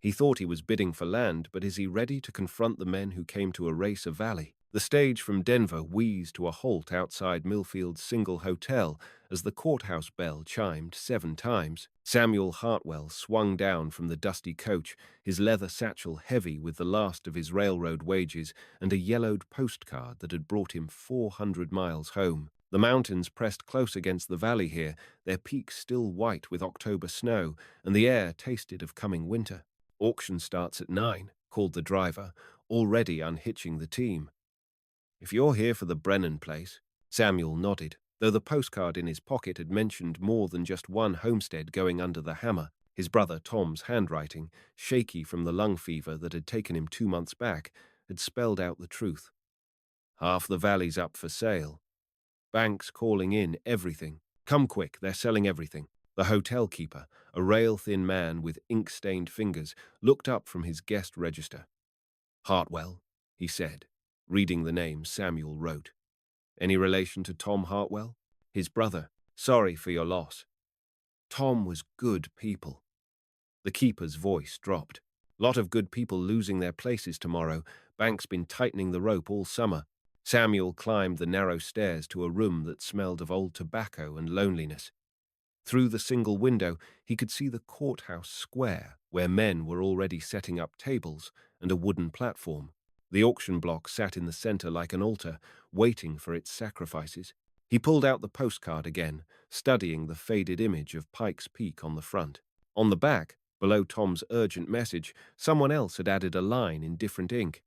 He thought he was bidding for land, but is he ready to confront the men who came to erase a valley? The stage from Denver wheezed to a halt outside Millfield's single hotel as the courthouse bell chimed 7 times. Samuel Hartwell swung down from the dusty coach, his leather satchel heavy with the last of his railroad wages and a yellowed postcard that had brought him 400 miles home. The mountains pressed close against the valley here, their peaks still white with October snow, and the air tasted of coming winter. "Auction starts at 9, called the driver, already unhitching the team. "If you're here for the Brennan place," Samuel nodded, though the postcard in his pocket had mentioned more than just one homestead going under the hammer. His brother Tom's handwriting, shaky from the lung fever that had taken him 2 months back, had spelled out the truth. "Half the valley's up for sale. Banks calling in everything. Come quick, they're selling everything." The hotel keeper, a rail-thin man with ink-stained fingers, looked up from his guest register. "Hartwell," he said, reading the name Samuel wrote. "Any relation to Tom Hartwell?" "His brother. Sorry for your loss." Tom was good people. The keeper's voice dropped. "Lot of good people losing their places tomorrow. Bank's been tightening the rope all summer." Samuel climbed the narrow stairs to a room that smelled of old tobacco and loneliness. Through the single window, he could see the courthouse square, where men were already setting up tables and a wooden platform. The auction block sat in the center like an altar, waiting for its sacrifices. He pulled out the postcard again, studying the faded image of Pike's Peak on the front. On the back, below Tom's urgent message, someone else had added a line in different ink.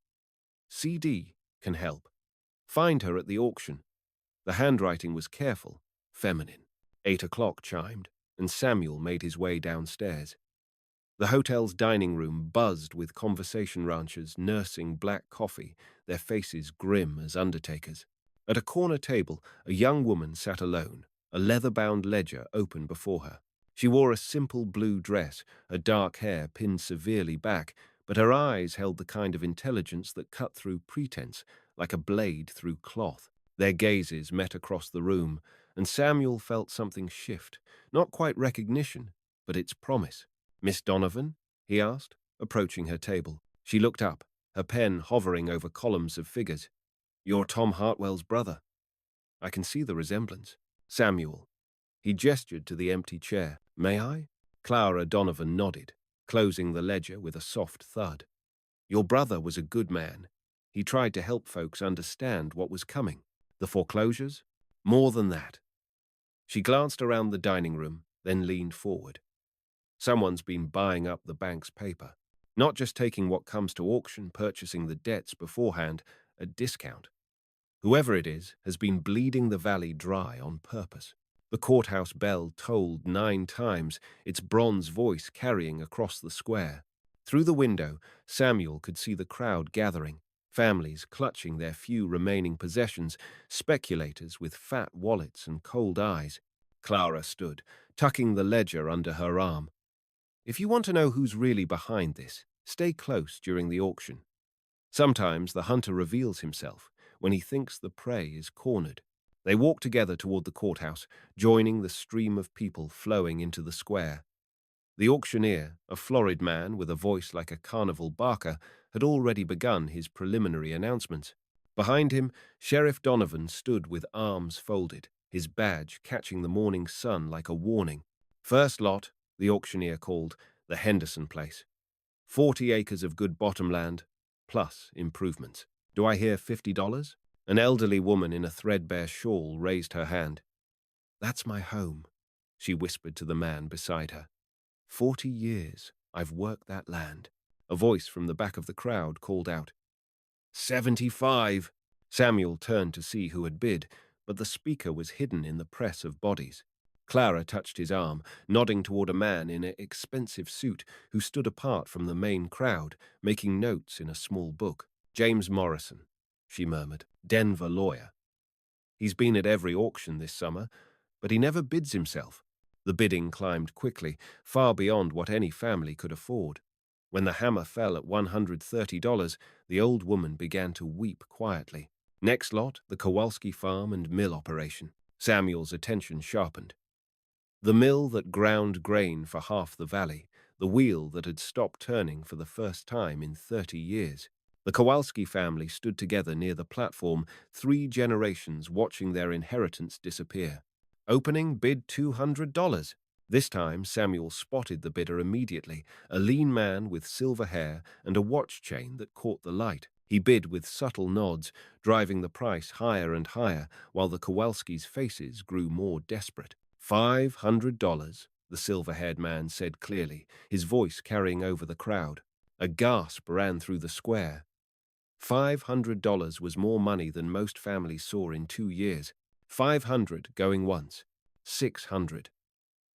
"CD can help. Find her at the auction." The handwriting was careful, feminine. 8 o'clock chimed, and Samuel made his way downstairs. The hotel's dining room buzzed with conversation ranchers nursing black coffee, their faces grim as undertakers. At a corner table, a young woman sat alone, a leather-bound ledger open before her. She wore a simple blue dress, her dark hair pinned severely back, but her eyes held the kind of intelligence that cut through pretense, like a blade through cloth. Their gazes met across the room, and Samuel felt something shift, not quite recognition, but its promise. "Miss Donovan?" he asked, approaching her table. She looked up, her pen hovering over columns of figures. "You're Tom Hartwell's brother." "I can see the resemblance." "Samuel." He gestured to the empty chair. "May I?" Clara Donovan nodded, closing the ledger with a soft thud. "Your brother was a good man. He tried to help folks understand what was coming. The foreclosures? More than that." She glanced around the dining room, then leaned forward. "Someone's been buying up the bank's paper. Not just taking what comes to auction, purchasing the debts beforehand, at discount. Whoever it is has been bleeding the valley dry on purpose." The courthouse bell tolled 9 times, its bronze voice carrying across the square. Through the window, Samuel could see the crowd gathering, families clutching their few remaining possessions, speculators with fat wallets and cold eyes. Clara stood, tucking the ledger under her arm. "If you want to know who's really behind this, stay close during the auction. Sometimes the hunter reveals himself when he thinks the prey is cornered." They walked together toward the courthouse, joining the stream of people flowing into the square. The auctioneer, a florid man with a voice like a carnival barker, had already begun his preliminary announcements. Behind him, Sheriff Donovan stood with arms folded, his badge catching the morning sun like a warning. "First lot," the auctioneer called, "the Henderson place. 40 acres of good bottomland, plus improvements. Do I hear $50? An elderly woman in a threadbare shawl raised her hand. "That's my home," she whispered to the man beside her. 40 years I've worked that land." A voice from the back of the crowd called out. 75. Samuel turned to see who had bid, but the speaker was hidden in the press of bodies. Clara touched his arm, nodding toward a man in an expensive suit who stood apart from the main crowd, making notes in a small book. "James Morrison," she murmured, "Denver lawyer. He's been at every auction this summer, but he never bids himself." The bidding climbed quickly, far beyond what any family could afford. When the hammer fell at $130, the old woman began to weep quietly. Next lot, the Kowalski farm and mill operation. Samuel's attention sharpened. The mill that ground grain for half the valley, the wheel that had stopped turning for the first time in 30 years. The Kowalski family stood together near the platform, 3 generations watching their inheritance disappear. Opening bid $200. This time, Samuel spotted the bidder immediately, a lean man with silver hair and a watch chain that caught the light. He bid with subtle nods, driving the price higher and higher, while the Kowalskis' faces grew more desperate. $500, the silver-haired man said clearly, his voice carrying over the crowd. A gasp ran through the square. $500 was more money than most families saw in 2 years. 500 going once. 600.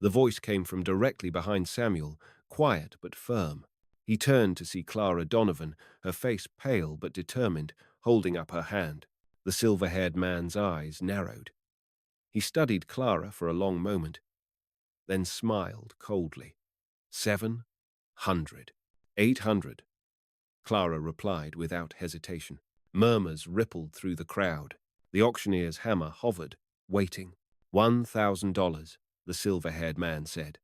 The voice came from directly behind Samuel, quiet but firm. He turned to see Clara Donovan, her face pale but determined, holding up her hand. The silver-haired man's eyes narrowed. He studied Clara for a long moment, then smiled coldly. 700. 800. Clara replied without hesitation. Murmurs rippled through the crowd. The auctioneer's hammer hovered, waiting. $1,000, the silver-haired man said,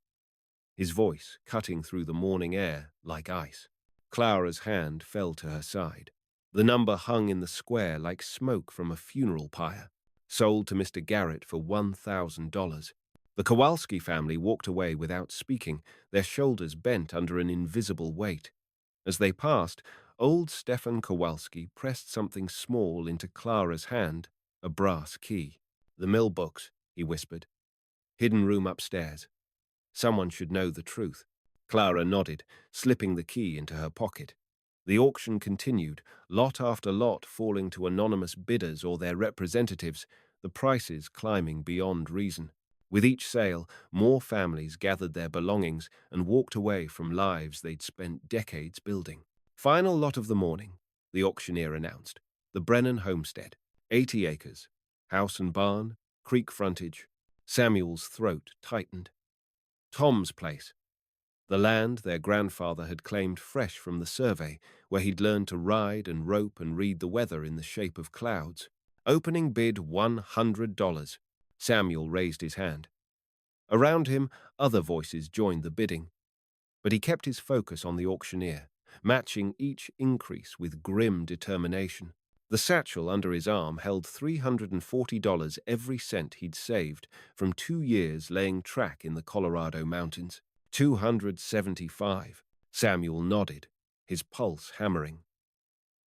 his voice cutting through the morning air like ice. Clara's hand fell to her side. The number hung in the square like smoke from a funeral pyre. Sold to Mr. Garrett for $1,000. The Kowalski family walked away without speaking, their shoulders bent under an invisible weight. As they passed, old Stefan Kowalski pressed something small into Clara's hand, a brass key. The mill books, he whispered. Hidden room upstairs. Someone should know the truth. Clara nodded, slipping the key into her pocket. The auction continued, lot after lot falling to anonymous bidders or their representatives, the prices climbing beyond reason. With each sale, more families gathered their belongings and walked away from lives they'd spent decades building. Final lot of the morning, the auctioneer announced. The Brennan homestead, 80 acres, house and barn, creek frontage. Samuel's throat tightened. Tom's place. The land their grandfather had claimed fresh from the survey, where he'd learned to ride and rope and read the weather in the shape of clouds. Opening bid $100. Samuel raised his hand. Around him, other voices joined the bidding. But he kept his focus on the auctioneer, matching each increase with grim determination. The satchel under his arm held $340 every cent he'd saved from 2 years laying track in the Colorado mountains. 275. Samuel nodded, his pulse hammering.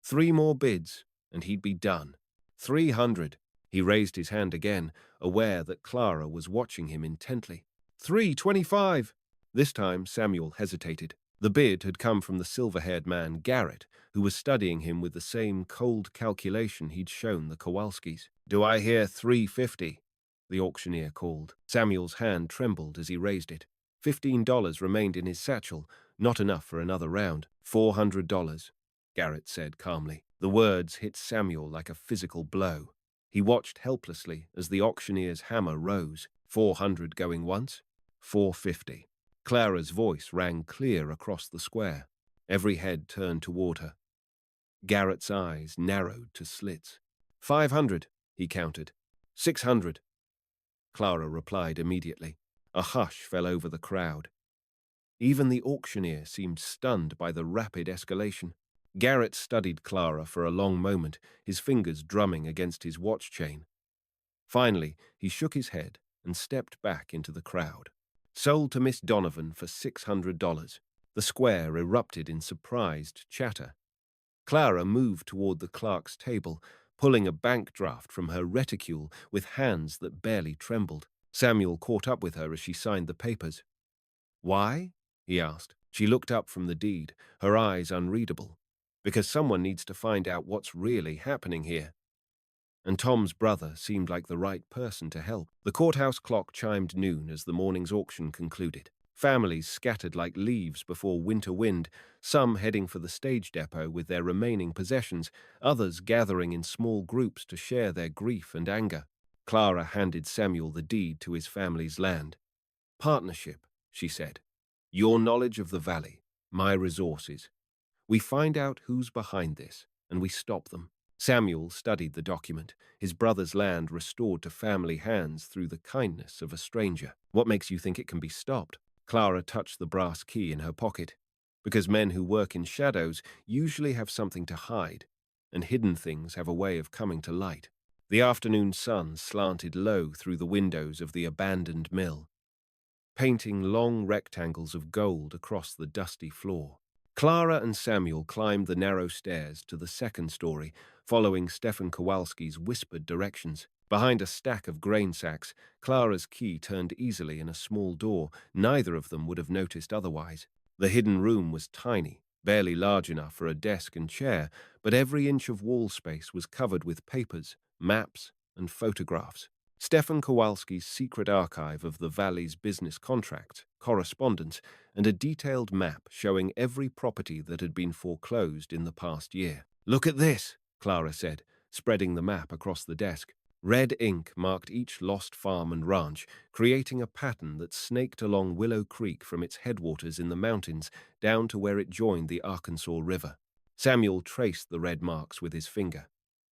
3 more bids, and he'd be done. 300. He raised his hand again, aware that Clara was watching him intently. 325. This time Samuel hesitated. The bid had come from the silver-haired man, Garrett, who was studying him with the same cold calculation he'd shown the Kowalskis. Do I hear 350? The auctioneer called. Samuel's hand trembled as he raised it. $15 remained in his satchel, not enough for another round. $400, Garrett said calmly. The words hit Samuel like a physical blow. He watched helplessly as the auctioneer's hammer rose. 400 going once, 450. Clara's voice rang clear across the square. Every head turned toward her. Garrett's eyes narrowed to slits. 500, he counted. 600. Clara replied immediately. A hush fell over the crowd. Even the auctioneer seemed stunned by the rapid escalation. Garrett studied Clara for a long moment, his fingers drumming against his watch chain. Finally, he shook his head and stepped back into the crowd. Sold to Miss Donovan for $600. The square erupted in surprised chatter. Clara moved toward the clerk's table, pulling a bank draft from her reticule with hands that barely trembled. Samuel caught up with her as she signed the papers. Why? He asked. She looked up from the deed, her eyes unreadable. Because someone needs to find out what's really happening here. And Tom's brother seemed like the right person to help. The courthouse clock chimed noon as the morning's auction concluded. Families scattered like leaves before winter wind, some heading for the stage depot with their remaining possessions, others gathering in small groups to share their grief and anger. Clara handed Samuel the deed to his family's land. Partnership, she said. Your knowledge of the valley, my resources. We find out who's behind this, and we stop them. Samuel studied the document, his brother's land restored to family hands through the kindness of a stranger. What makes you think it can be stopped? Clara touched the brass key in her pocket, because men who work in shadows usually have something to hide, and hidden things have a way of coming to light. The afternoon sun slanted low through the windows of the abandoned mill, painting long rectangles of gold across the dusty floor. Clara and Samuel climbed the narrow stairs to the second story, following Stefan Kowalski's whispered directions. Behind a stack of grain sacks, Clara's key turned easily in a small door neither of them would have noticed otherwise. The hidden room was tiny, barely large enough for a desk and chair, but every inch of wall space was covered with papers, maps, and photographs. Stefan Kowalski's secret archive of the Valley's business contracts, correspondence, and a detailed map showing every property that had been foreclosed in the past year. "Look at this," Clara said, spreading the map across the desk. Red ink marked each lost farm and ranch, creating a pattern that snaked along Willow Creek from its headwaters in the mountains down to where it joined the Arkansas River. Samuel traced the red marks with his finger.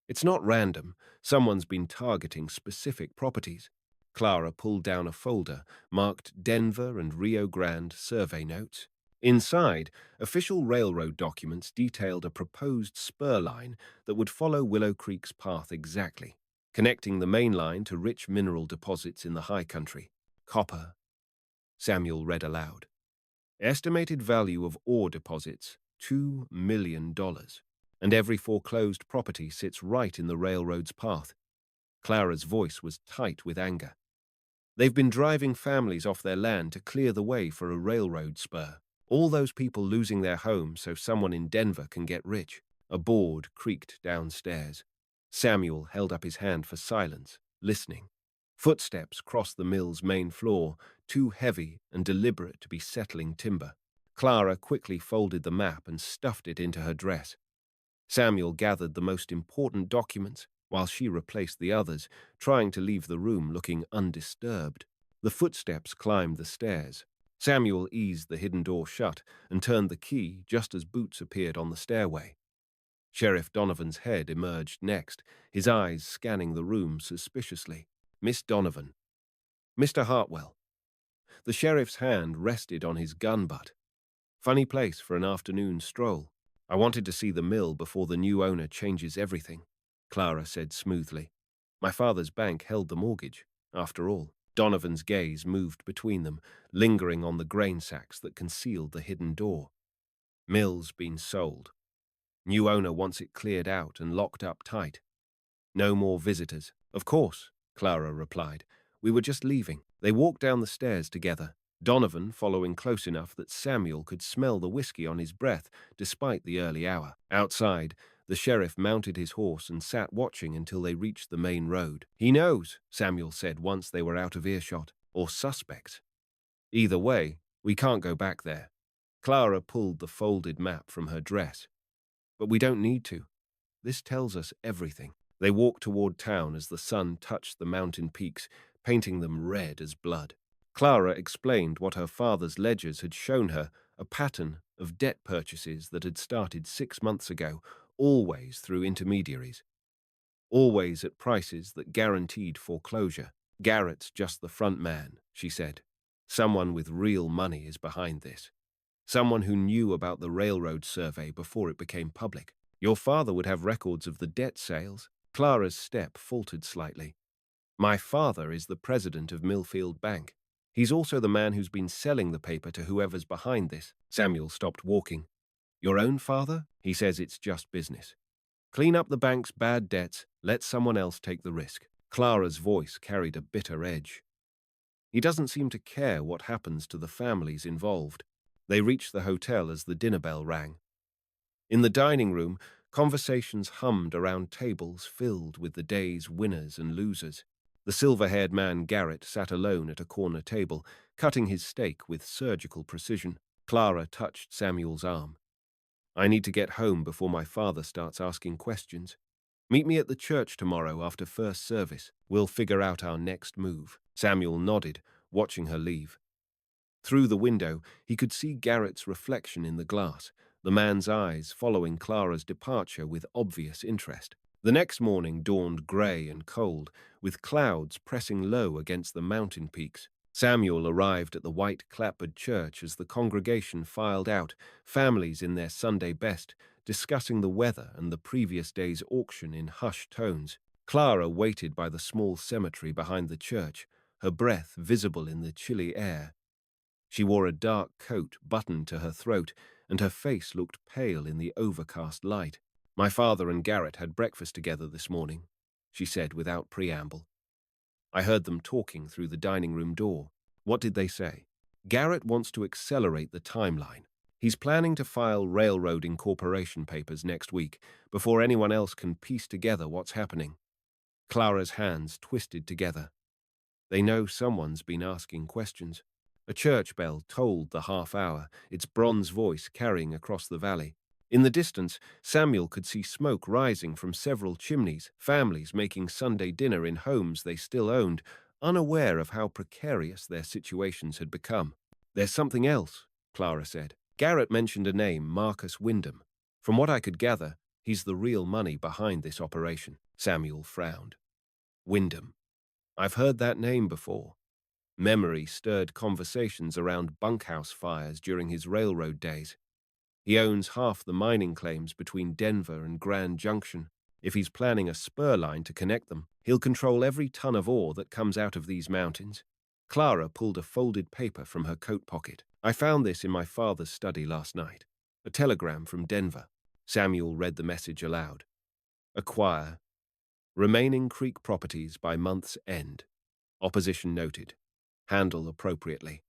"It's not random. Someone's been targeting specific properties." Clara pulled down a folder marked Denver and Rio Grande survey notes. Inside, official railroad documents detailed a proposed spur line that would follow Willow Creek's path exactly, connecting the main line to rich mineral deposits in the high country. "Copper," Samuel read aloud. "Estimated value of ore deposits, $2 million. And every foreclosed property sits right in the railroad's path." Clara's voice was tight with anger. "They've been driving families off their land to clear the way for a railroad spur. All those people losing their homes so someone in Denver can get rich." A board creaked downstairs. Samuel held up his hand for silence, listening. Footsteps crossed the mill's main floor, too heavy and deliberate to be settling timber. Clara quickly folded the map and stuffed it into her dress. Samuel gathered the most important documents, while she replaced the others, trying to leave the room looking undisturbed. The footsteps climbed the stairs. Samuel eased the hidden door shut and turned the key just as Boots appeared on the stairway. Sheriff Donovan's head emerged next, his eyes scanning the room suspiciously. "Miss Donovan." "Mr. Hartwell." The sheriff's hand rested on his gun butt. "Funny place for an afternoon stroll. I wanted to see the mill before the new owner changes everything," Clara said smoothly. "My father's bank held the mortgage, after all." Donovan's gaze moved between them, lingering on the grain sacks that concealed the hidden door. "Mill's been sold. New owner wants it cleared out and locked up tight. No more visitors." "Of course," Clara replied. "We were just leaving." They walked down the stairs together, Donovan following close enough that Samuel could smell the whiskey on his breath despite the early hour. Outside, the sheriff mounted his horse and sat watching until they reached the main road. "He knows," Samuel said once they were out of earshot, "or suspects. Either way, we can't go back there." Clara pulled the folded map from her dress. "But we don't need to. This tells us everything." They walked toward town as the sun touched the mountain peaks, painting them red as blood. Clara explained what her father's ledgers had shown her, a pattern of debt purchases that had started 6 months ago, always through intermediaries. Always at prices that guaranteed foreclosure. "Garrett's just the front man," she said. "Someone with real money is behind this. Someone who knew about the railroad survey before it became public. Your father would have records of the debt sales." Clara's step faltered slightly. "My father is the president of Millfield Bank. He's also the man who's been selling the paper to whoever's behind this." Samuel stopped walking. "Your own father? He says it's just business. Clean up the bank's bad debts, let someone else take the risk." Clara's voice carried a bitter edge. "He doesn't seem to care what happens to the families involved." They reached the hotel as the dinner bell rang. In the dining room, conversations hummed around tables filled with the day's winners and losers. The silver-haired man Garrett sat alone at a corner table, cutting his steak with surgical precision. Clara touched Samuel's arm. "I need to get home before my father starts asking questions. Meet me at the church tomorrow after first service. We'll figure out our next move." Samuel nodded, watching her leave. Through the window, he could see Garrett's reflection in the glass, the man's eyes following Clara's departure with obvious interest. The next morning dawned grey and cold, with clouds pressing low against the mountain peaks. Samuel arrived at the white clapboard church as the congregation filed out, families in their Sunday best, discussing the weather and the previous day's auction in hushed tones. Clara waited by the small cemetery behind the church, her breath visible in the chilly air. She wore a dark coat buttoned to her throat, and her face looked pale in the overcast light. "My father and Garrett had breakfast together this morning," she said without preamble. "I heard them talking through the dining room door." "What did they say?" "Garrett wants to accelerate the timeline. He's planning to file railroad incorporation papers next week, before anyone else can piece together what's happening." Clara's hands twisted together. They know someone's been asking questions. A church bell tolled the half-hour, its bronze voice carrying across the valley. In the distance, Samuel could see smoke rising from several chimneys, families making Sunday dinner in homes they still owned, unaware of how precarious their situations had become. "There's something else," Clara said. "Garrett mentioned a name, Marcus Wyndham. From what I could gather, he's the real money behind this operation." Samuel frowned. "Wyndham. I've heard that name before." Memory stirred conversations around bunkhouse fires during his railroad days. He owns half the mining claims between Denver and Grand Junction. If he's planning a spur line to connect them, he'll control every ton of ore that comes out of these mountains. Clara pulled a folded paper from her coat pocket. "I found this in my father's study last night. A telegram from Denver." Samuel read the message aloud. "Acquire remaining creek properties by month's end. Opposition noted. Handle appropriately.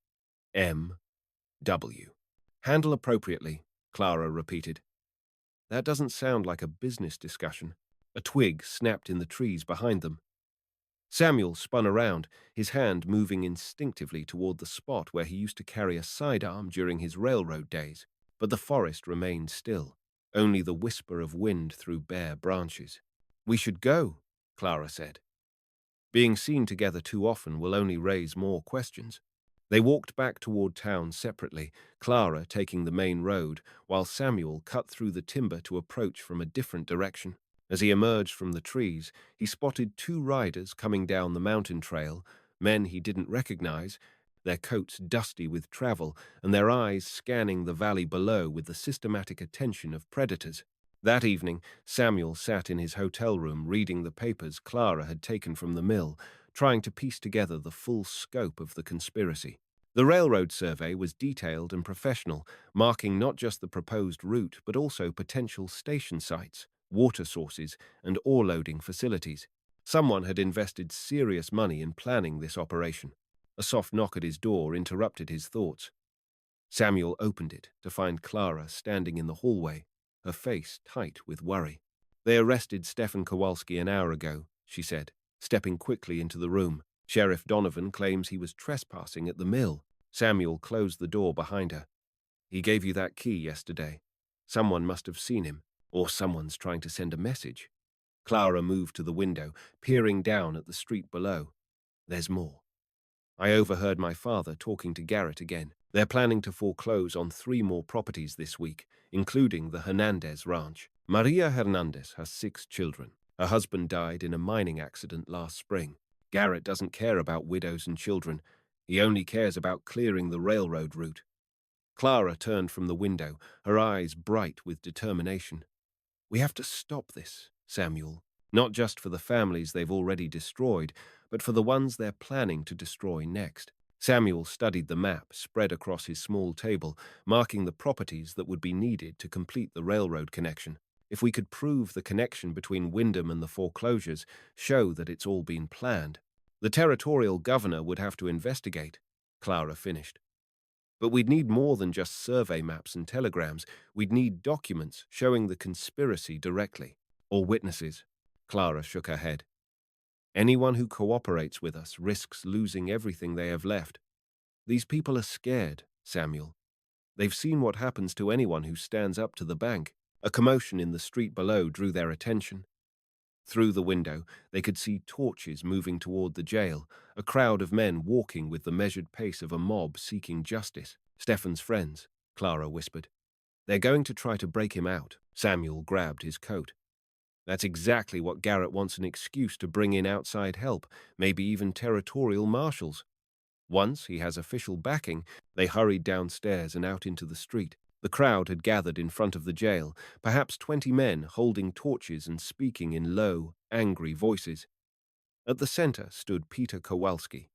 M.W." "Handle appropriately," Clara repeated. "That doesn't sound like a business discussion." A twig snapped in the trees behind them. Samuel spun around, his hand moving instinctively toward the spot where he used to carry a sidearm during his railroad days, but the forest remained still, only the whisper of wind through bare branches. "We should go," Clara said. "Being seen together too often will only raise more questions." They walked back toward town separately, Clara taking the main road, while Samuel cut through the timber to approach from a different direction. As he emerged from the trees, he spotted two riders coming down the mountain trail, men he didn't recognize, their coats dusty with travel and their eyes scanning the valley below with the systematic attention of predators. That evening, Samuel sat in his hotel room reading the papers Clara had taken from the mill, trying to piece together the full scope of the conspiracy. The railroad survey was detailed and professional, marking not just the proposed route but also potential station sites, water sources, and ore loading facilities. Someone had invested serious money in planning this operation. A soft knock at his door interrupted his thoughts. Samuel opened it to find Clara standing in the hallway, her face tight with worry. "They arrested Stefan Kowalski an hour ago," she said, stepping quickly into the room. "Sheriff Donovan claims he was trespassing at the mill." Samuel closed the door behind her. "He gave you that key yesterday. Someone must have seen him, or someone's trying to send a message." Clara moved to the window, peering down at the street below. "There's more. I overheard my father talking to Garrett again. They're planning to foreclose on 3 more properties this week, including the Hernandez ranch. Maria Hernandez has 6 children. Her husband died in a mining accident last spring. Garrett doesn't care about widows and children. He only cares about clearing the railroad route." Clara turned from the window, her eyes bright with determination. "We have to stop this, Samuel. Not just for the families they've already destroyed, but for the ones they're planning to destroy next." Samuel studied the map spread across his small table, marking the properties that would be needed to complete the railroad connection. "If we could prove the connection between Wyndham and the foreclosures, show that it's all been planned. The territorial governor would have to investigate," Clara finished. "But we'd need more than just survey maps and telegrams. We'd need documents showing the conspiracy directly. Or witnesses." Clara shook her head. "Anyone who cooperates with us risks losing everything they have left. These people are scared, Samuel. They've seen what happens to anyone who stands up to the bank." A commotion in the street below drew their attention. Through the window, they could see torches moving toward the jail, a crowd of men walking with the measured pace of a mob seeking justice. "Stefan's friends," Clara whispered. "They're going to try to break him out." Samuel grabbed his coat. "That's exactly what Garrett wants, an excuse to bring in outside help, maybe even territorial marshals." Once he has official backing, they hurried downstairs and out into the street. The crowd had gathered in front of the jail, perhaps 20 men holding torches and speaking in low, angry voices. At the center stood Peter Kowalski,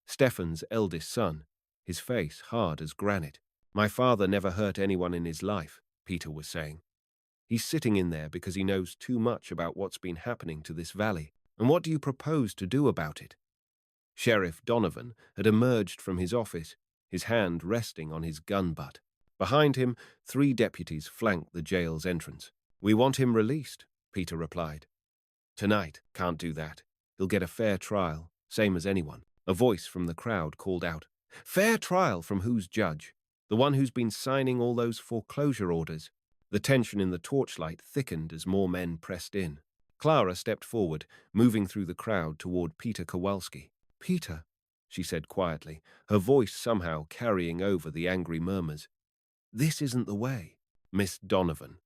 Stefan's eldest son, his face hard as granite. "My father never hurt anyone in his life," Peter was saying. "He's sitting in there because he knows too much about what's been happening to this valley. And what do you propose to do about it?" Sheriff Donovan had emerged from his office, his hand resting on his gun butt. Behind him, 3 deputies flanked the jail's entrance. "We want him released," Peter replied. "Tonight, can't do that. He'll get a fair trial, same as anyone." A voice from the crowd called out, "Fair trial from whose judge? The one who's been signing all those foreclosure orders?" The tension in the torchlight thickened as more men pressed in. Clara stepped forward, moving through the crowd toward Peter Kowalski. "Peter," she said quietly, her voice somehow carrying over the angry murmurs. "This isn't the way." "Miss Donovan."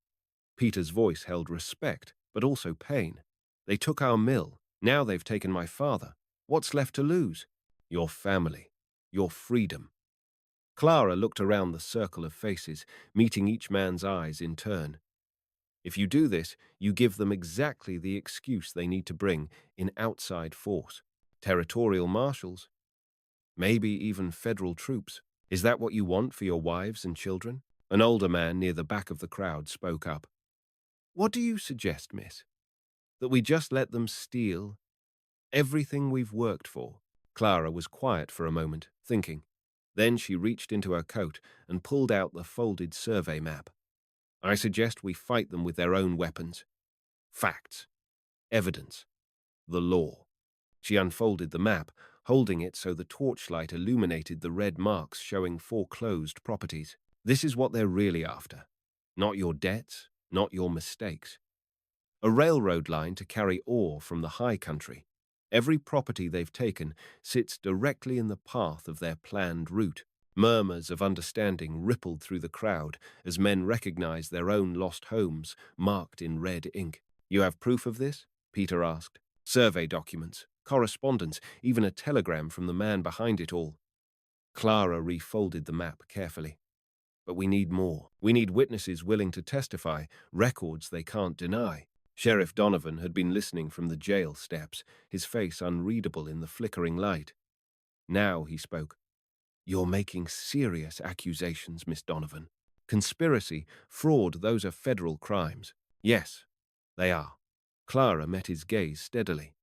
Peter's voice held respect, but also pain. "They took our mill. Now they've taken my father. What's left to lose?" "Your family. Your freedom." Clara looked around the circle of faces, meeting each man's eyes in turn. "If you do this, you give them exactly the excuse they need to bring in outside force. Territorial marshals. Maybe even federal troops. Is that what you want for your wives and children?" An older man near the back of the crowd spoke up. "What do you suggest, miss? That we just let them steal everything we've worked for?" Clara was quiet for a moment, thinking. Then she reached into her coat and pulled out the folded survey map. "I suggest we fight them with their own weapons. Facts. Evidence. The law." She unfolded the map, holding it so the torchlight illuminated the red marks showing foreclosed properties. "This is what they're really after. Not your debts, not your mistakes. A railroad line to carry ore from the high country. Every property they've taken sits directly in the path of their planned route." Murmurs of understanding rippled through the crowd as men recognized their own lost homes marked in red ink. "You have proof of this?" Peter asked. "Survey documents, correspondence, even a telegram from the man behind it all." Clara refolded the map carefully. "But we need more. We need witnesses willing to testify, records they can't deny." Sheriff Donovan had been listening from the jail steps, his face unreadable in the flickering light. Now he spoke. "You're making serious accusations, Miss Donovan. Conspiracy, fraud, those are federal crimes." "Yes, they are." Clara met his gaze steadily.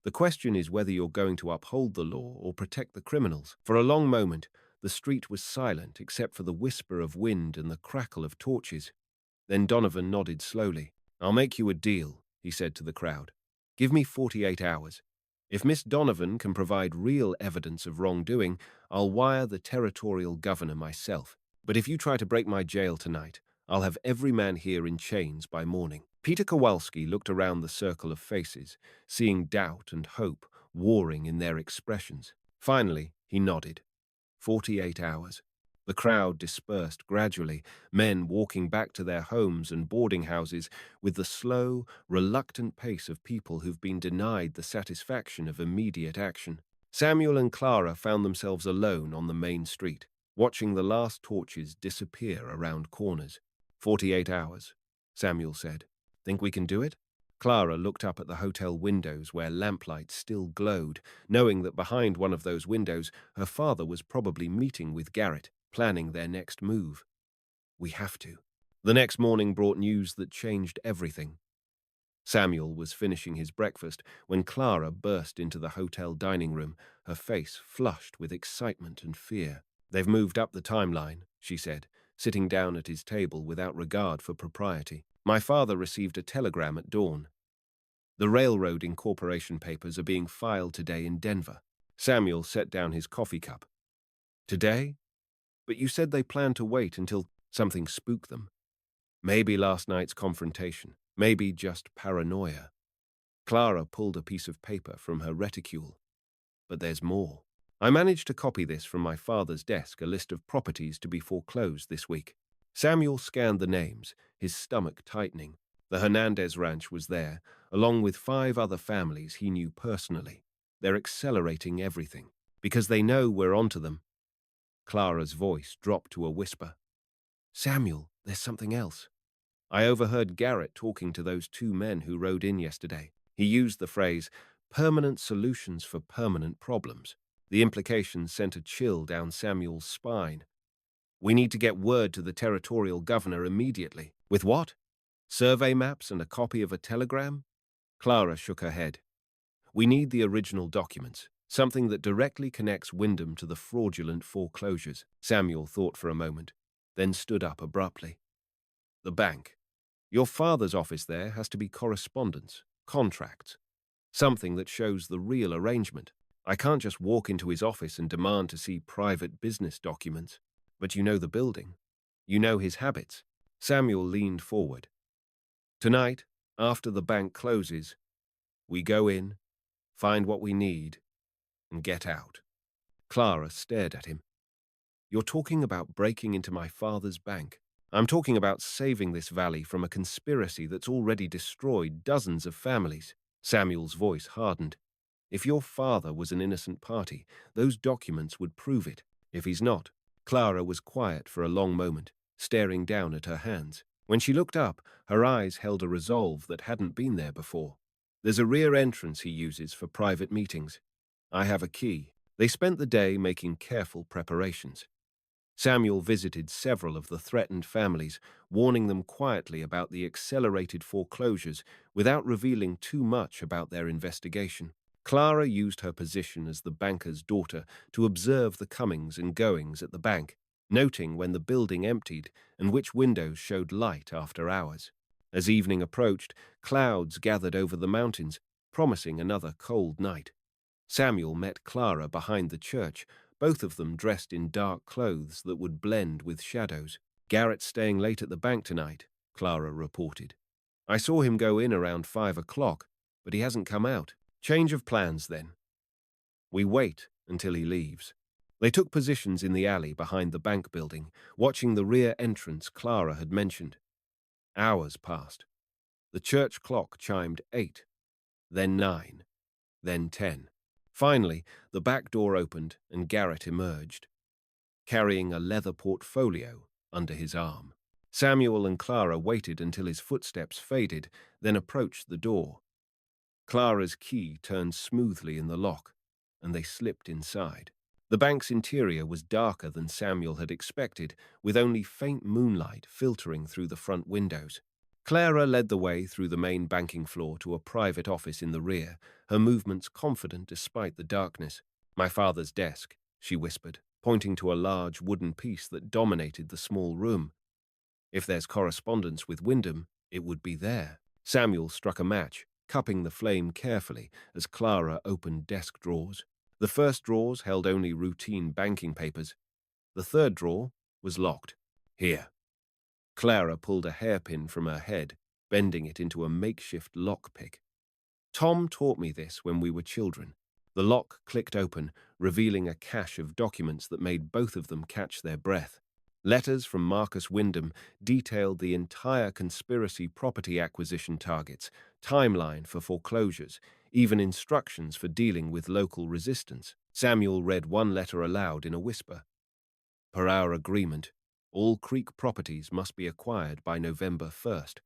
"The question is whether you're going to uphold the law or protect the criminals." For a long moment, the street was silent except for the whisper of wind and the crackle of torches. Then Donovan nodded slowly. "I'll make you a deal," he said to the crowd. "Give me 48 hours. If Miss Donovan can provide real evidence of wrongdoing, I'll wire the territorial governor myself. But if you try to break my jail tonight, I'll have every man here in chains by morning." Peter Kowalski looked around the circle of faces, seeing doubt and hope warring in their expressions. Finally, he nodded. 48 hours. The crowd dispersed gradually, men walking back to their homes and boarding houses with the slow, reluctant pace of people who've been denied the satisfaction of immediate action. Samuel and Clara found themselves alone on the main street, watching the last torches disappear around corners. 48 hours, Samuel said. "Think we can do it?" Clara looked up at the hotel windows where lamplight still glowed, knowing that behind one of those windows her father was probably meeting with Garrett, planning their next move. "We have to." The next morning brought news that changed everything. Samuel was finishing his breakfast when Clara burst into the hotel dining room, her face flushed with excitement and fear. "They've moved up the timeline," she said, sitting down at his table without regard for propriety. "My father received a telegram at dawn. The railroad incorporation papers are being filed today in Denver." Samuel set down his coffee cup. "Today? But you said they planned to wait until something spooked them. Maybe last night's confrontation. Maybe just paranoia." Clara pulled a piece of paper from her reticule. "But there's more. I managed to copy this from my father's desk, a list of properties to be foreclosed this week." Samuel scanned the names, his stomach tightening. The Hernandez Ranch was there, along with 5 other families he knew personally. They're accelerating everything. Because they know we're onto them. Clara's voice dropped to a whisper. Samuel, there's something else. I overheard Garrett talking to those two men who rode in yesterday. He used the phrase, permanent solutions for permanent problems. The implication sent a chill down Samuel's spine. We need to get word to the territorial governor immediately. With what? Survey maps and a copy of a telegram? Clara shook her head. We need the original documents, something that directly connects Wyndham to the fraudulent foreclosures. Samuel thought for a moment, then stood up abruptly. The bank. Your father's office there has to be correspondence, contracts, something that shows the real arrangement. I can't just walk into his office and demand to see private business documents. But you know the building. You know his habits. Samuel leaned forward. Tonight, after the bank closes, we go in, find what we need, and get out. Clara stared at him. You're talking about breaking into my father's bank. I'm talking about saving this valley from a conspiracy that's already destroyed dozens of families. Samuel's voice hardened. If your father was an innocent party, those documents would prove it. If he's not. Clara was quiet for a long moment, staring down at her hands. When she looked up, her eyes held a resolve that hadn't been there before. There's a rear entrance he uses for private meetings. I have a key. They spent the day making careful preparations. Samuel visited several of the threatened families, warning them quietly about the accelerated foreclosures without revealing too much about their investigation. Clara used her position as the banker's daughter to observe the comings and goings at the bank, noting when the building emptied and which windows showed light after hours. As evening approached, clouds gathered over the mountains, promising another cold night. Samuel met Clara behind the church, both of them dressed in dark clothes that would blend with shadows. Garrett's staying late at the bank tonight, Clara reported. I saw him go in around 5 o'clock, but he hasn't come out. Change of plans, then. We wait until he leaves. They took positions in the alley behind the bank building, watching the rear entrance Clara had mentioned. Hours passed. The church clock chimed 8, then 9, then 10. Finally, the back door opened and Garrett emerged, carrying a leather portfolio under his arm. Samuel and Clara waited until his footsteps faded, then approached the door. Clara's key turned smoothly in the lock, and they slipped inside. The bank's interior was darker than Samuel had expected, with only faint moonlight filtering through the front windows. Clara led the way through the main banking floor to a private office in the rear, her movements confident despite the darkness. My father's desk, she whispered, pointing to a large wooden piece that dominated the small room. If there's correspondence with Wyndham, it would be there. Samuel struck a match, cupping the flame carefully as Clara opened desk drawers. The first drawers held only routine banking papers. The third drawer was locked. Here. Clara pulled a hairpin from her head, bending it into a makeshift lockpick. Tom taught me this when we were children. The lock clicked open, revealing a cache of documents that made both of them catch their breath. Letters from Marcus Wyndham detailed the entire conspiracy property acquisition targets, timeline for foreclosures, even instructions for dealing with local resistance. Samuel read one letter aloud in a whisper. Per our agreement, all Creek properties must be acquired by November 1st.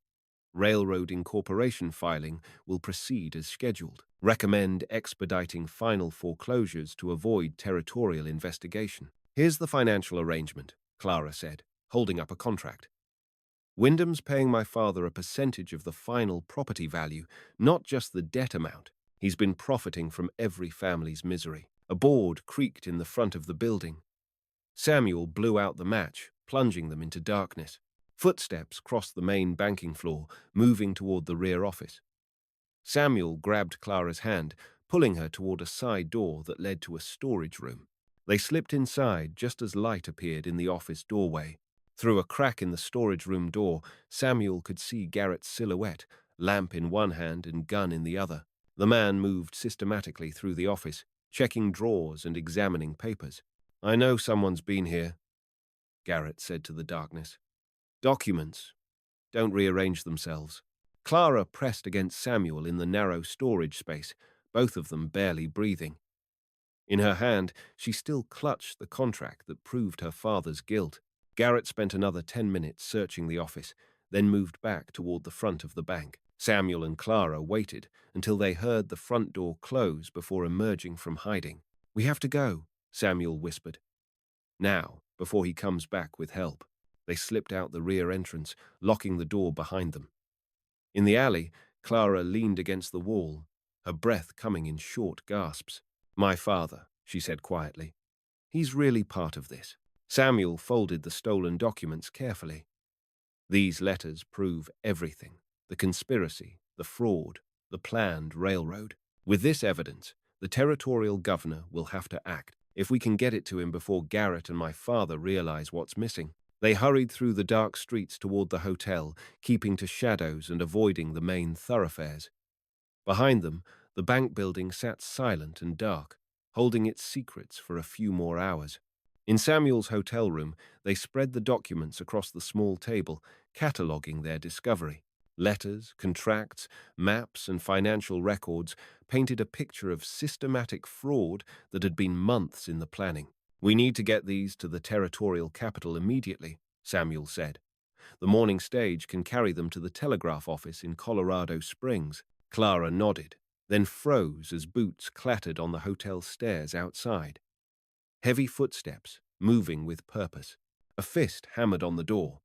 Railroad incorporation filing will proceed as scheduled. Recommend expediting final foreclosures to avoid territorial investigation. Here's the financial arrangement, Clara said, holding up a contract. Wyndham's paying my father a percentage of the final property value, not just the debt amount. He's been profiting from every family's misery. A board creaked in the front of the building. Samuel blew out the match, plunging them into darkness. Footsteps crossed the main banking floor, moving toward the rear office. Samuel grabbed Clara's hand, pulling her toward a side door that led to a storage room. They slipped inside just as light appeared in the office doorway. Through a crack in the storage room door, Samuel could see Garrett's silhouette, lamp in one hand and gun in the other. The man moved systematically through the office, checking drawers and examining papers. I know someone's been here, Garrett said to the darkness. Documents. Don't rearrange themselves. Clara pressed against Samuel in the narrow storage space, both of them barely breathing. In her hand, she still clutched the contract that proved her father's guilt. Garrett spent another 10 minutes searching the office, then moved back toward the front of the bank. Samuel and Clara waited until they heard the front door close before emerging from hiding. "We have to go," Samuel whispered. "Now, before he comes back with help." They slipped out the rear entrance, locking the door behind them. In the alley, Clara leaned against the wall, her breath coming in short gasps. "My father," she said quietly. "He's really part of this." Samuel folded the stolen documents carefully. "These letters prove everything: the conspiracy, the fraud, the planned railroad. With this evidence, the territorial governor will have to act, if we can get it to him before Garrett and my father realize what's missing." They hurried through the dark streets toward the hotel, keeping to shadows and avoiding the main thoroughfares. Behind them, the bank building sat silent and dark, holding its secrets for a few more hours. In Samuel's hotel room, they spread the documents across the small table, cataloging their discovery. Letters, contracts, maps, and financial records painted a picture of systematic fraud that had been months in the planning. "We need to get these to the territorial capital immediately," Samuel said. "The morning stage can carry them to the telegraph office in Colorado Springs." Clara nodded, then froze as boots clattered on the hotel stairs outside. Heavy footsteps, moving with purpose. A fist hammered on the door.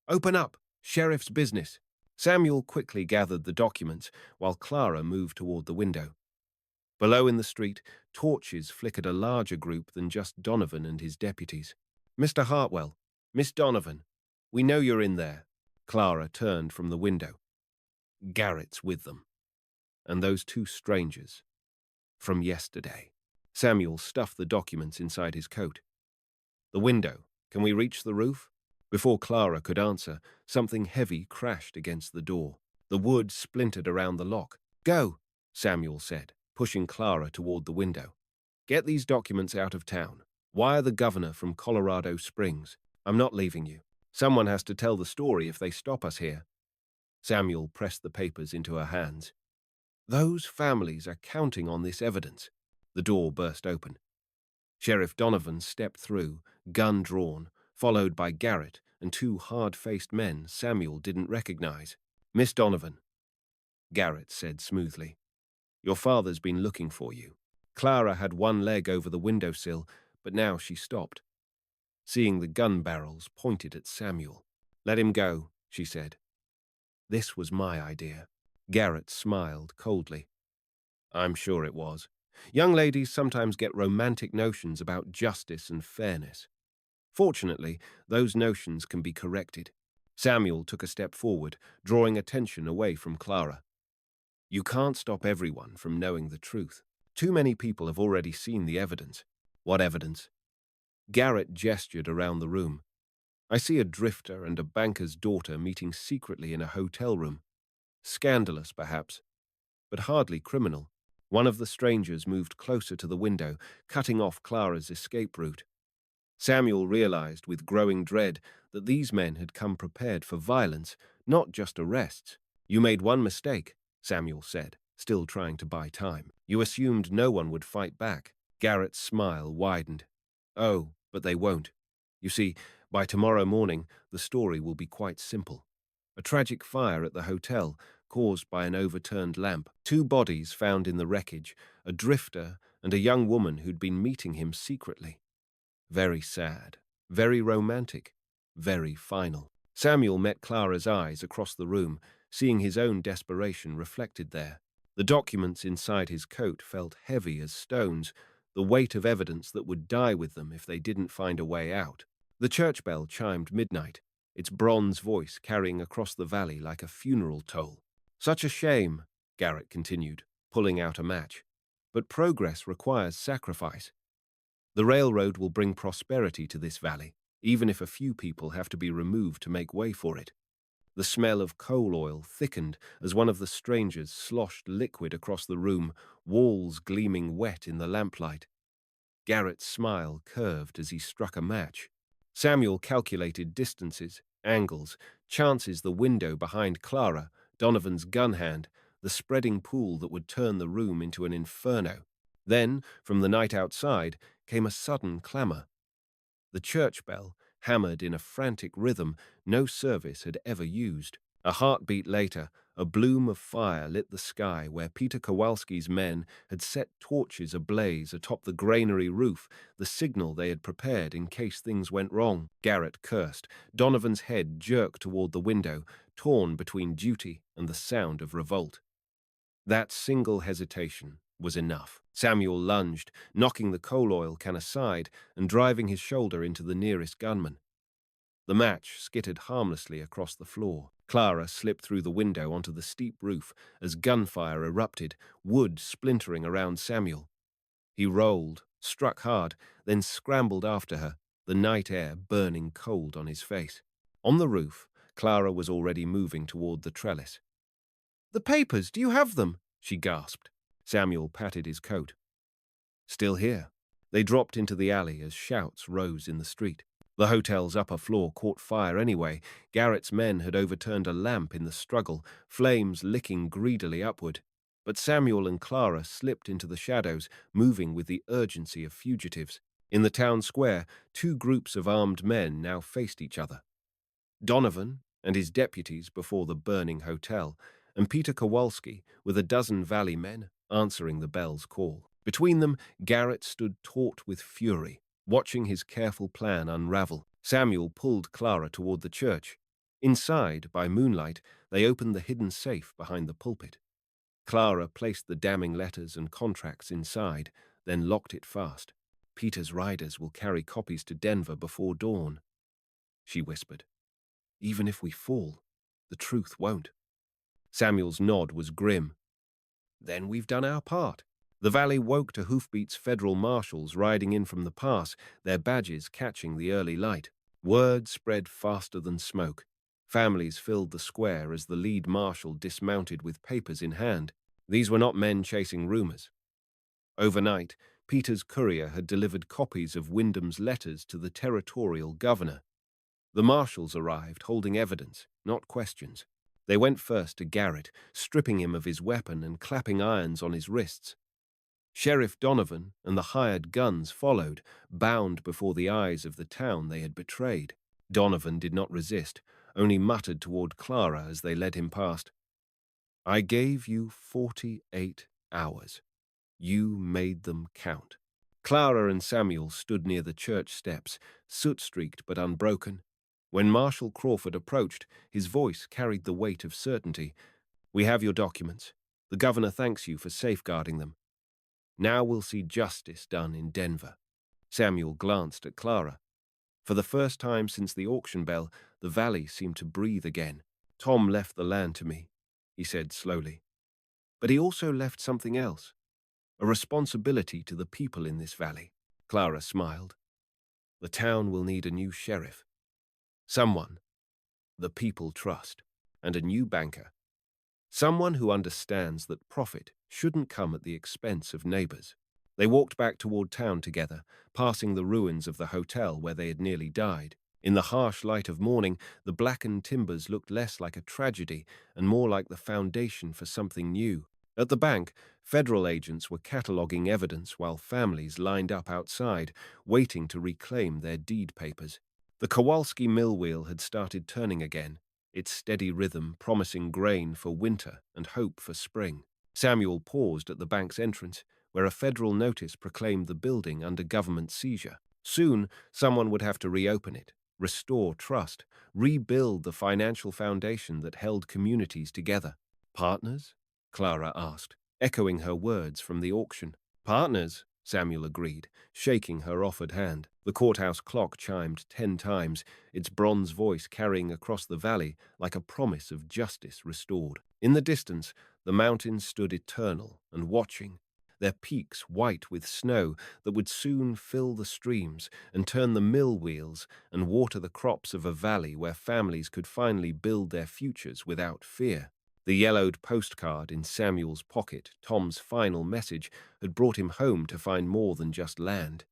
"Open up! Sheriff's business!" Samuel quickly gathered the documents while Clara moved toward the window. Below in the street, torches flickered a larger group than just Donovan and his deputies. "Mr. Hartwell, Miss Donovan, we know you're in there." Clara turned from the window. "Garrett's with them. And those two strangers. From yesterday." Samuel stuffed the documents inside his coat. "The window. Can we reach the roof?" Before Clara could answer, something heavy crashed against the door. The wood splintered around the lock. "Go," Samuel said, pushing Clara toward the window. "Get these documents out of town. Wire the governor from Colorado Springs. I'm not leaving you. Someone has to tell the story if they stop us here." Samuel pressed the papers into her hands. "Those families are counting on this evidence." The door burst open. Sheriff Donovan stepped through, gun drawn, followed by Garrett and two hard-faced men Samuel didn't recognize. "Miss Donovan," Garrett said smoothly, "your father's been looking for you." Clara had one leg over the windowsill, but now she stopped, seeing the gun barrels pointed at Samuel. "Let him go," she said. "This was my idea." Garrett smiled coldly. "I'm sure it was. Young ladies sometimes get romantic notions about justice and fairness. Fortunately, those notions can be corrected." Samuel took a step forward, drawing attention away from Clara. "You can't stop everyone from knowing the truth. Too many people have already seen the evidence." "What evidence?" Garrett gestured around the room. "I see a drifter and a banker's daughter meeting secretly in a hotel room. Scandalous, perhaps, but hardly criminal." One of the strangers moved closer to the window, cutting off Clara's escape route. Samuel realized with growing dread that these men had come prepared for violence, not just arrests. "You made one mistake," Samuel said, still trying to buy time. "You assumed no one would fight back." Garrett's smile widened. "Oh, but they won't. You see, by tomorrow morning, the story will be quite simple. A tragic fire at the hotel, caused by an overturned lamp. Two bodies found in the wreckage, a drifter and a young woman who'd been meeting him secretly. Very sad, very romantic, very final." Samuel met Clara's eyes across the room, seeing his own desperation reflected there. The documents inside his coat felt heavy as stones, the weight of evidence that would die with them if they didn't find a way out. The church bell chimed midnight, its bronze voice carrying across the valley like a funeral toll. "Such a shame," Garrett continued, pulling out a match. "But progress requires sacrifice. The railroad will bring prosperity to this valley, even if a few people have to be removed to make way for it." The smell of coal oil thickened as one of the strangers sloshed liquid across the room, walls gleaming wet in the lamplight. Garrett's smile curved as he struck a match. Samuel calculated distances, angles, chances the window behind Clara, Donovan's gun hand, the spreading pool that would turn the room into an inferno. Then, from the night outside, came a sudden clamour. The church bell, hammered in a frantic rhythm no service had ever used. A heartbeat later, a bloom of fire lit the sky where Peter Kowalski's men had set torches ablaze atop the granary roof, the signal they had prepared in case things went wrong. Garrett cursed. Donovan's head jerked toward the window, torn between duty and the sound of revolt. That single hesitation was enough. Samuel lunged, knocking the coal oil can aside and driving his shoulder into the nearest gunman. The match skittered harmlessly across the floor. Clara slipped through the window onto the steep roof as gunfire erupted, wood splintering around Samuel. He rolled, struck hard, then scrambled after her, the night air burning cold on his face. On the roof, Clara was already moving toward the trellis. "The papers, do you have them?" she gasped. Samuel patted his coat. "Still here." They dropped into the alley as shouts rose in the street. The hotel's upper floor caught fire anyway. Garrett's men had overturned a lamp in the struggle, flames licking greedily upward. But Samuel and Clara slipped into the shadows, moving with the urgency of fugitives. In the town square, two groups of armed men now faced each other. Donovan and his deputies before the burning hotel, and Peter Kowalski with a dozen valley men answering the bell's call. Between them, Garrett stood taut with fury, watching his careful plan unravel. Samuel pulled Clara toward the church. Inside, by moonlight, they opened the hidden safe behind the pulpit. Clara placed the damning letters and contracts inside, then locked it fast. "Peter's riders will carry copies to Denver before dawn," she whispered. "Even if we fall, the truth won't." Samuel's nod was grim. "Then we've done our part." The valley woke to hoofbeats federal marshals riding in from the pass, their badges catching the early light. Word spread faster than smoke. Families filled the square as the lead marshal dismounted with papers in hand. These were not men chasing rumors. Overnight, Peter's courier had delivered copies of Wyndham's letters to the territorial governor. The marshals arrived, holding evidence, not questions. They went first to Garrett, stripping him of his weapon and clapping irons on his wrists. Sheriff Donovan and the hired guns followed, bound before the eyes of the town they had betrayed. Donovan did not resist, only muttered toward Clara as they led him past. "I gave you 48 hours. You made them count." Clara and Samuel stood near the church steps, soot-streaked but unbroken. When Marshal Crawford approached, his voice carried the weight of certainty. "We have your documents. The governor thanks you for safeguarding them. Now we'll see justice done in Denver." Samuel glanced at Clara. For the first time since the auction bell, the valley seemed to breathe again. "Tom left the land to me," he said slowly. "But he also left something else, a responsibility to the people in this valley." Clara smiled. "The town will need a new sheriff. Someone the people trust, and a new banker. Someone who understands that profit shouldn't come at the expense of neighbors." They walked back toward town together, passing the ruins of the hotel where they had nearly died. In the harsh light of morning, the blackened timbers looked less like a tragedy and more like the foundation for something new. At the bank, federal agents were cataloging evidence while families lined up outside, waiting to reclaim their deed papers. The Kowalski mill wheel had started turning again, its steady rhythm promising grain for winter and hope for spring. Samuel paused at the bank's entrance, where a federal notice proclaimed the building under government seizure. Soon, someone would have to reopen it, restore trust, rebuild the financial foundation that held communities together. "Partners?" Clara asked, echoing her words from the auction. "Partners," Samuel agreed, shaking her offered hand. The courthouse clock chimed 10 times, its bronze voice carrying across the valley like a promise of justice restored. In the distance, the mountains stood eternal and watching, their peaks white with snow that would soon fill the streams and turn the mill wheels and water the crops of a valley where families could finally build their futures without fear. The yellowed postcard in Samuel's pocket, Tom's final message, had brought him home to find more than just land.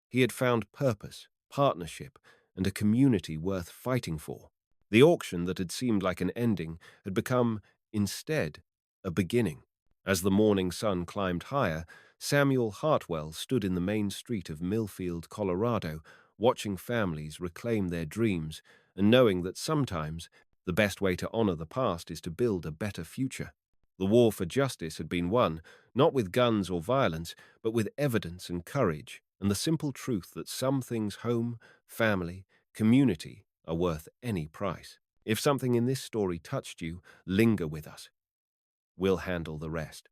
He had found purpose, partnership, and a community worth fighting for. The auction that had seemed like an ending had become, instead, a beginning. As the morning sun climbed higher, Samuel Hartwell stood in the main street of Millfield, Colorado, watching families reclaim their dreams and knowing that sometimes the best way to honor the past is to build a better future. The war for justice had been won, not with guns or violence, but with evidence and courage, and the simple truth that some things home, family, community are worth any price. If something in this story touched you, linger with us. We'll handle the rest.